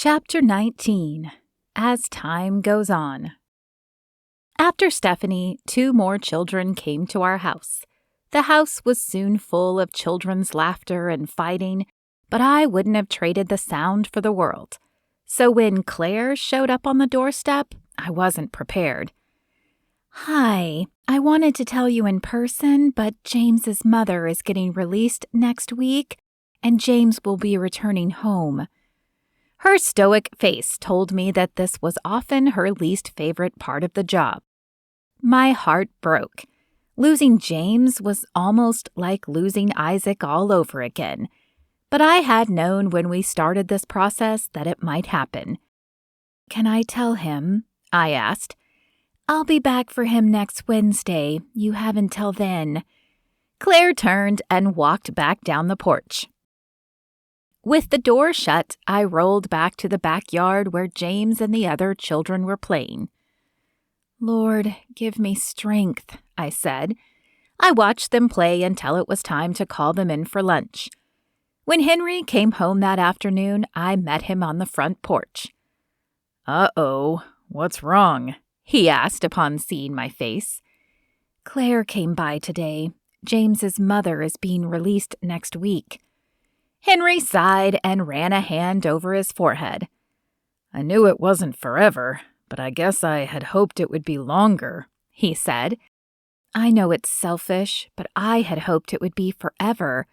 Chapter 19. As Time Goes On. After Stephanie, 2 more children came to our house. The house was soon full of children's laughter and fighting, but I wouldn't have traded the sound for the world. So when Claire showed up on the doorstep, I wasn't prepared. "Hi, I wanted to tell you in person, but James's mother is getting released next week, and James will be returning home." Her stoic face told me that this was often her least favorite part of the job. My heart broke. Losing James was almost like losing Isaac all over again. But I had known when we started this process that it might happen. "Can I tell him?" I asked. "I'll be back for him next Wednesday. You have until then." Claire turned and walked back down the porch. With the door shut, I rolled back to the backyard where James and the other children were playing. "Lord, give me strength," I said. I watched them play until it was time to call them in for lunch. When Henry came home that afternoon, I met him on the front porch. "Uh-oh, what's wrong?" he asked upon seeing my face. "Claire came by today. James's mother is being released next week." Henry sighed and ran a hand over his forehead. "I knew it wasn't forever, but I guess I had hoped it would be longer," he said. "I know it's selfish, but I had hoped it would be forever.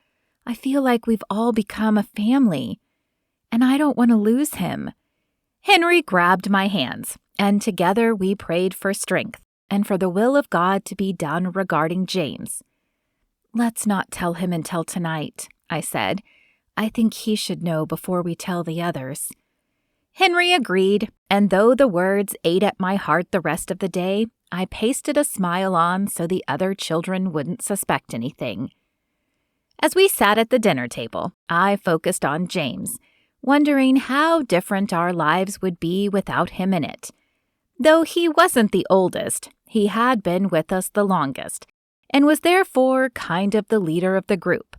I feel like we've all become a family, and I don't want to lose him." Henry grabbed my hands, and together we prayed for strength and for the will of God to be done regarding James. "Let's not tell him until tonight," I said. "I think he should know before we tell the others." Henry agreed, and though the words ate at my heart the rest of the day, I pasted a smile on so the other children wouldn't suspect anything. As we sat at the dinner table, I focused on James, wondering how different our lives would be without him in it. Though he wasn't the oldest, he had been with us the longest, and was therefore kind of the leader of the group.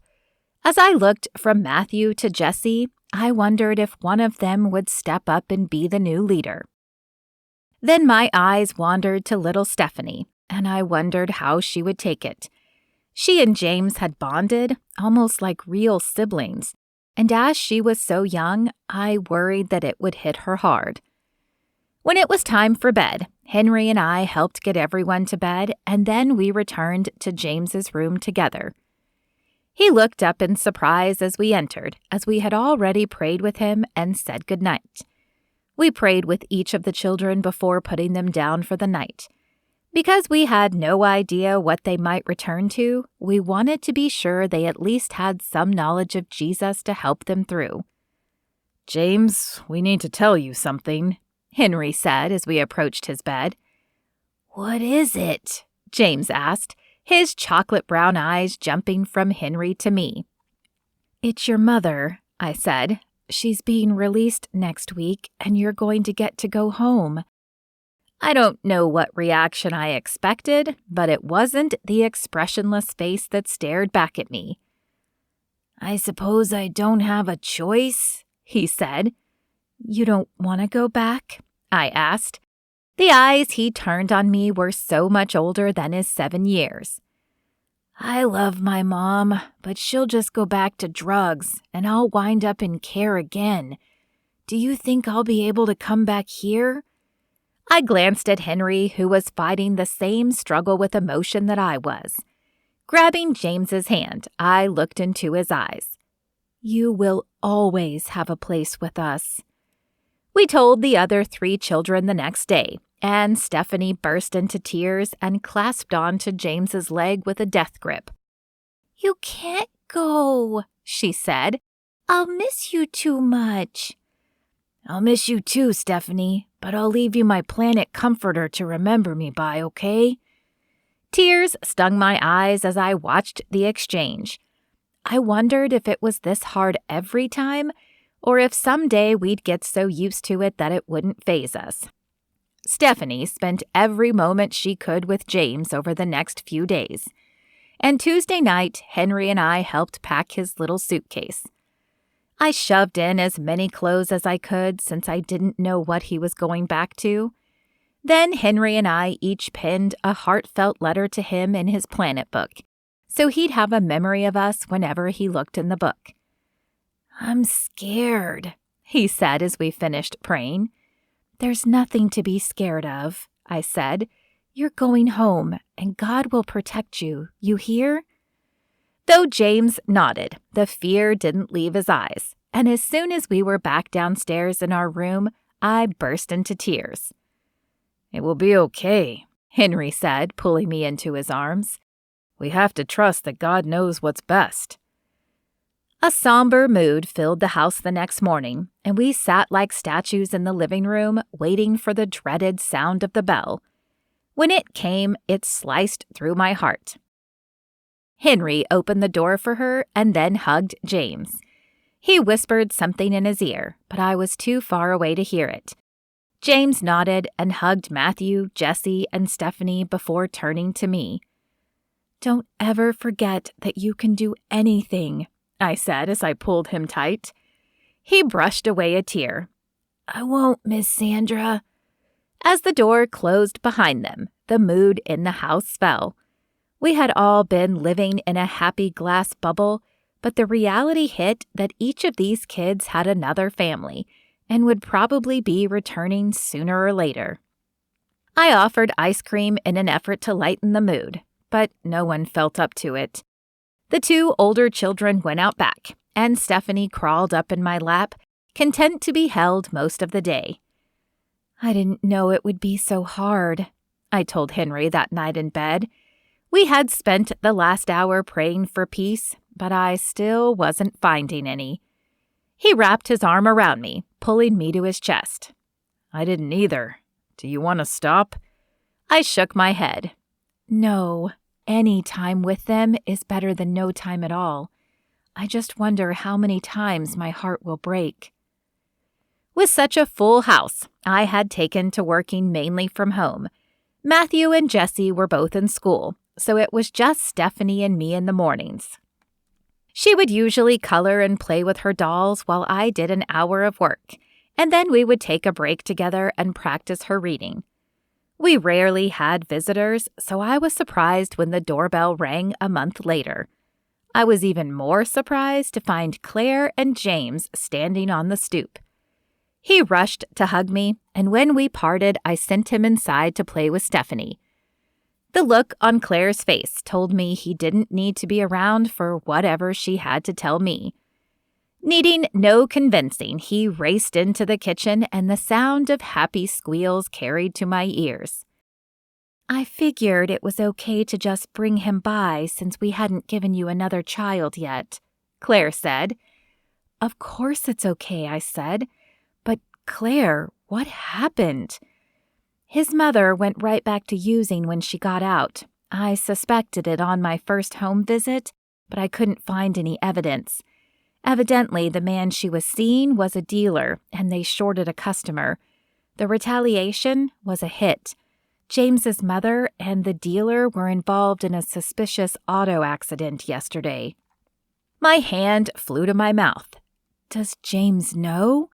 As I looked from Matthew to Jesse, I wondered if one of them would step up and be the new leader. Then my eyes wandered to little Stephanie, and I wondered how she would take it. She and James had bonded, almost like real siblings, and as she was so young, I worried that it would hit her hard. When it was time for bed, Henry and I helped get everyone to bed, and then we returned to James's room together. He looked up in surprise as we entered, as we had already prayed with him and said goodnight. We prayed with each of the children before putting them down for the night. Because we had no idea what they might return to, we wanted to be sure they at least had some knowledge of Jesus to help them through. "James, we need to tell you something," Henry said as we approached his bed. "What is it?" James asked, his chocolate brown eyes jumping from Henry to me. "It's your mother," I said. "She's being released next week, and you're going to get to go home." I don't know what reaction I expected, but it wasn't the expressionless face that stared back at me. "I suppose I don't have a choice," he said. "You don't want to go back?" I asked. The eyes he turned on me were so much older than his 7 years. "I love my mom, but she'll just go back to drugs, and I'll wind up in care again. Do you think I'll be able to come back here?" I glanced at Henry, who was fighting the same struggle with emotion that I was. Grabbing James's hand, I looked into his eyes. "You will always have a place with us." We told the other 3 children the next day, and Stephanie burst into tears and clasped onto James's leg with a death grip. "You can't go," she said. "I'll miss you too much." "I'll miss you too, Stephanie, but I'll leave you my planet comforter to remember me by, okay?" Tears stung my eyes as I watched the exchange. I wondered if it was this hard every time, or if someday we'd get so used to it that it wouldn't faze us. Stephanie spent every moment she could with James over the next few days. And Tuesday night, Henry and I helped pack his little suitcase. I shoved in as many clothes as I could since I didn't know what he was going back to. Then Henry and I each penned a heartfelt letter to him in his planet book, so he'd have a memory of us whenever he looked in the book. "I'm scared," he said as we finished praying. "There's nothing to be scared of," I said. "You're going home, and God will protect you. You hear?" Though James nodded, the fear didn't leave his eyes, and as soon as we were back downstairs in our room, I burst into tears. "It will be okay," Henry said, pulling me into his arms. "We have to trust that God knows what's best." A somber mood filled the house the next morning, and we sat like statues in the living room, waiting for the dreaded sound of the bell. When it came, it sliced through my heart. Henry opened the door for her and then hugged James. He whispered something in his ear, but I was too far away to hear it. James nodded and hugged Matthew, Jesse, and Stephanie before turning to me. "Don't ever forget that you can do anything," I said as I pulled him tight. He brushed away a tear. "I won't, Miss Sandra." As the door closed behind them, the mood in the house fell. We had all been living in a happy glass bubble, but the reality hit that each of these kids had another family and would probably be returning sooner or later. I offered ice cream in an effort to lighten the mood, but no one felt up to it. The two older children went out back, and Stephanie crawled up in my lap, content to be held most of the day. "I didn't know it would be so hard," I told Henry that night in bed. We had spent the last hour praying for peace, but I still wasn't finding any. He wrapped his arm around me, pulling me to his chest. "I didn't either. Do you want to stop?" I shook my head. "No, any time with them is better than no time at all. I just wonder how many times my heart will break." With such a full house, I had taken to working mainly from home. Matthew and Jesse were both in school, so it was just Stephanie and me in the mornings. She would usually color and play with her dolls while I did an hour of work, and then we would take a break together and practice her reading. We rarely had visitors, so I was surprised when the doorbell rang a month later. I was even more surprised to find Claire and James standing on the stoop. He rushed to hug me, and when we parted, I sent him inside to play with Stephanie. The look on Claire's face told me he didn't need to be around for whatever she had to tell me. Needing no convincing, he raced into the kitchen and the sound of happy squeals carried to my ears. "I figured it was okay to just bring him by since we hadn't given you another child yet," Claire said. "Of course it's okay," I said. "But Claire, what happened?" "His mother went right back to using when she got out. I suspected it on my first home visit, but I couldn't find any evidence. Evidently, the man she was seeing was a dealer, and they shorted a customer. The retaliation was a hit. James's mother and the dealer were involved in a suspicious auto accident yesterday." My hand flew to my mouth. "Does James know?"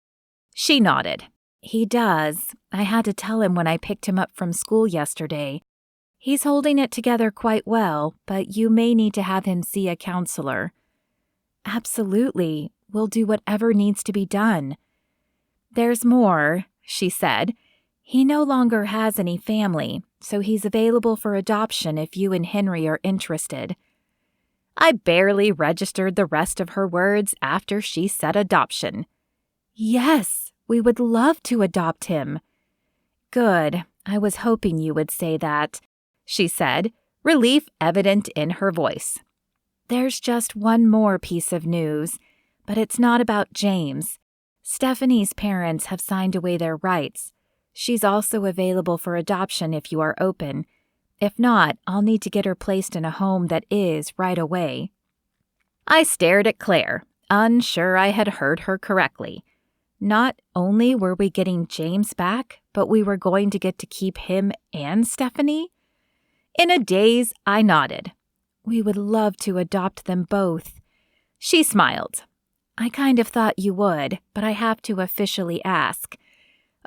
She nodded. "He does. I had to tell him when I picked him up from school yesterday. He's holding it together quite well, but you may need to have him see a counselor." "Absolutely. We'll do whatever needs to be done." "There's more," she said. "He no longer has any family, so he's available for adoption if you and Henry are interested." I barely registered the rest of her words after she said adoption. "Yes, we would love to adopt him." "Good. I was hoping you would say that," she said, relief evident in her voice. "There's just one more piece of news, but it's not about James. Stephanie's parents have signed away their rights. She's also available for adoption if you are open. If not, I'll need to get her placed in a home that is right away." I stared at Claire, unsure I had heard her correctly. Not only were we getting James back, but we were going to get to keep him and Stephanie? In a daze, I nodded. "We would love to adopt them both." She smiled. I kind of thought you would, but I have to officially ask.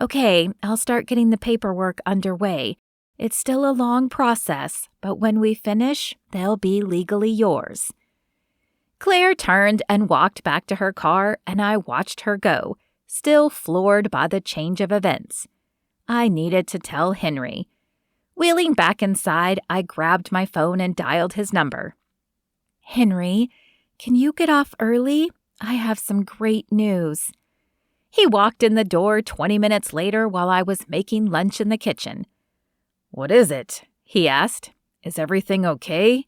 Okay, I'll start getting the paperwork underway. It's still a long process, but when we finish, they'll be legally yours. Claire turned and walked back to her car, and I watched her go, still floored by the change of events. I needed to tell Henry. Wheeling back inside, I grabbed my phone and dialed his number. Henry, can you get off early? I have some great news. He walked in the door 20 minutes later while I was making lunch in the kitchen. What is it? He asked. Is everything okay?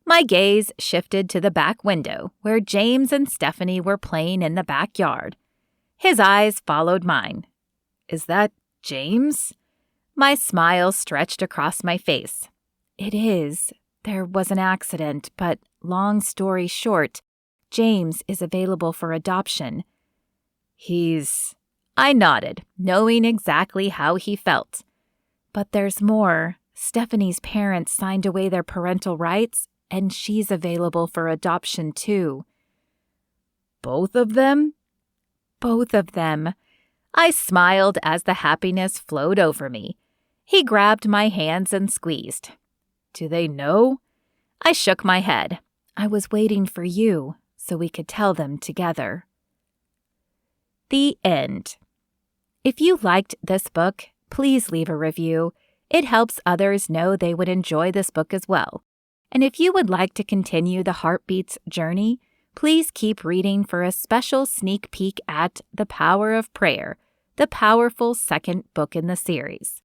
My gaze shifted to the back window, where James and Stephanie were playing in the backyard. His eyes followed mine. Is that James? My smile stretched across my face. It is. There was an accident, but long story short, James is available for adoption. I nodded, knowing exactly how he felt. But there's more. Stephanie's parents signed away their parental rights, and she's available for adoption too. Both of them? Both of them. I smiled as the happiness flowed over me. He grabbed my hands and squeezed. Do they know? I shook my head. I was waiting for you, so we could tell them together. The end. If you liked this book, please leave a review. It helps others know they would enjoy this book as well. And if you would like to continue the Heartbeats journey, please keep reading for a special sneak peek at The Power of Prayer, the powerful second book in the series.